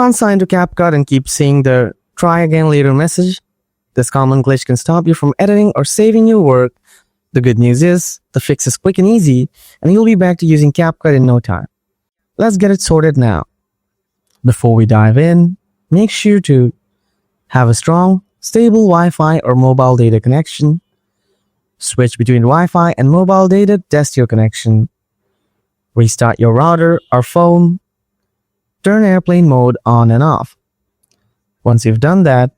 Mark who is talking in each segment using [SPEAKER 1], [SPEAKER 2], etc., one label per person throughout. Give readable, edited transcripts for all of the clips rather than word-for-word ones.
[SPEAKER 1] can't sign to CapCut and keep seeing the try again later message? This common glitch can stop you from editing or saving your work. The good news is, the fix is quick and easy, and you'll be back to using CapCut in no time. Let's get it sorted now. Before we dive in, make sure to have a strong, stable Wi-Fi or mobile data connection. Switch between Wi-Fi and mobile data to test your connection. Restart your router or phone. Turn airplane mode on and off. Once you've done that,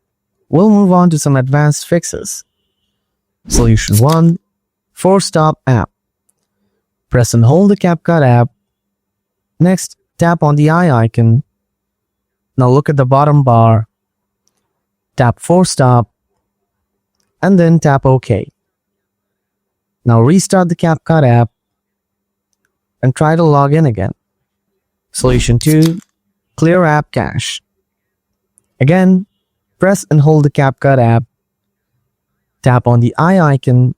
[SPEAKER 1] we'll move on to some advanced fixes. Solution 1. Force Stop app. Press and hold the CapCut app. Next, tap on the eye icon. Now look at the bottom bar. Tap Force Stop and then tap OK. Now restart the CapCut app and try to log in again. Solution 2. Clear app cache. Again, press and hold the CapCut app. Tap on the eye icon.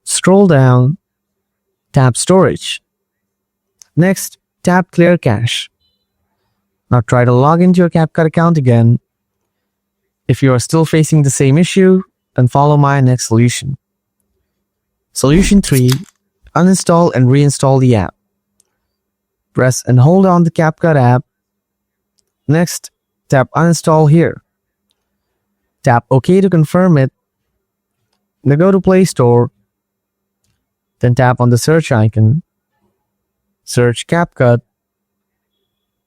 [SPEAKER 1] Scroll down. Tap Storage. Next, tap Clear Cache. Now try to log into your CapCut account again. If you are still facing the same issue, then follow my next solution. Solution 3. Uninstall and reinstall the app. Press and hold on the CapCut app. Next, tap Uninstall here. Tap OK to confirm it. Now go to Play Store. Then tap on the search icon. Search CapCut.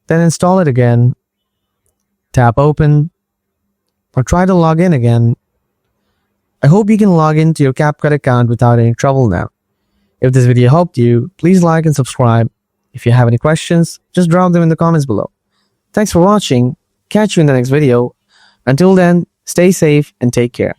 [SPEAKER 1] Then install it again. Tap Open. Or try to log in again. I hope you can log into your CapCut account without any trouble now. If this video helped you, please like and subscribe. If you have any questions, just drop them in the comments below. Thanks for watching. Catch you in the next video. Until then, stay safe and take care.